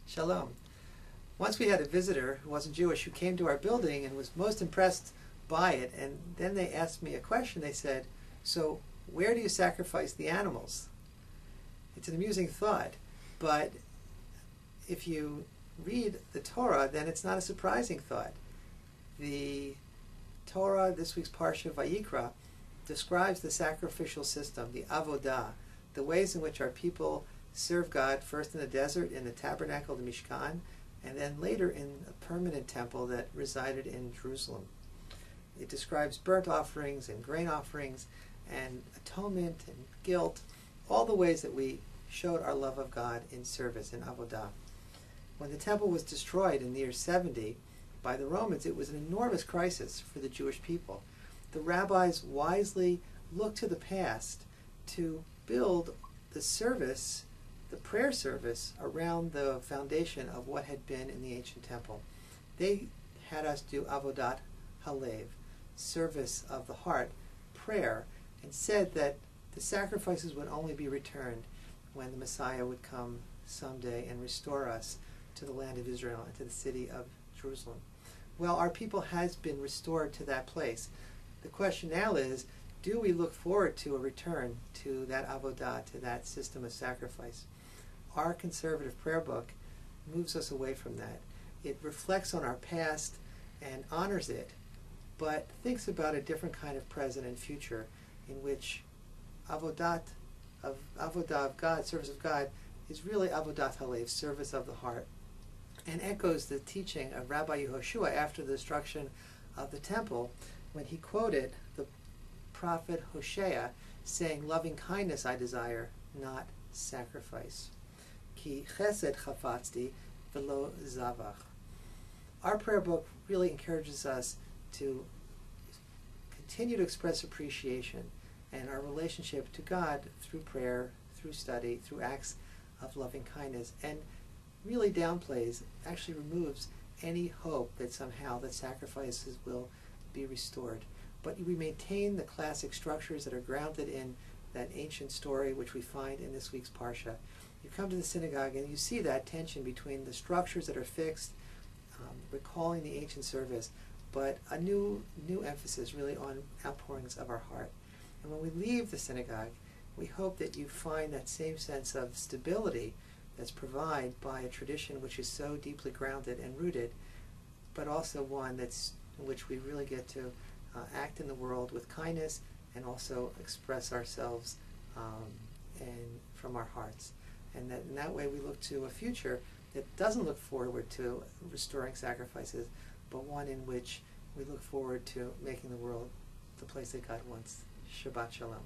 Shalom. Once we had a visitor who wasn't Jewish who came to our building and was most impressed by it, and then they asked me a question. They said, so where do you sacrifice the animals? It's an amusing thought, but if you read the Torah, then it's not a surprising thought. The Torah, this week's Parsha Vayikra, describes the sacrificial system, the avodah, the ways in which our people serve God, first in the desert, in the tabernacle, the Mishkan, and then later in a permanent temple that resided in Jerusalem. It describes burnt offerings and grain offerings and atonement and guilt, all the ways that we showed our love of God in service, in avodah. When the temple was destroyed in the year 70 by the Romans, it was an enormous crisis for the Jewish people. The rabbis wisely looked to the past to build the service, the prayer service, around the foundation of what had been in the ancient temple. They had us do avodat halev, service of the heart, prayer, and said that the sacrifices would only be returned when the Messiah would come someday and restore us to the land of Israel and to the city of Jerusalem. Well, our people has been restored to that place. The question now is, do we look forward to a return to that avodah, to that system of sacrifice? Our conservative prayer book moves us away from that. It reflects on our past and honors it, but thinks about a different kind of present and future in which avodah of God, service of God, is really avodat halev, service of the heart, and echoes the teaching of Rabbi Yehoshua after the destruction of the temple, when he quoted the prophet Hosea saying, loving kindness I desire, not sacrifice. Ki chesed chafatzti velo zavach. Our prayer book really encourages us to continue to express appreciation and our relationship to God through prayer, through study, through acts of loving kindness, and really downplays, actually removes any hope that somehow that sacrifices will be restored. But we maintain the classic structures that are grounded in that ancient story which we find in this week's Parsha. You come to the synagogue and you see that tension between the structures that are fixed, recalling the ancient service, but a new emphasis really on outpourings of our heart. And when we leave the synagogue, we hope that you find that same sense of stability that's provided by a tradition which is so deeply grounded and rooted, but also one that's in which we really get to act in the world with kindness and also express ourselves and from our hearts. And that in that way we look to a future that doesn't look forward to restoring sacrifices, but one in which we look forward to making the world the place that God wants. Shabbat Shalom.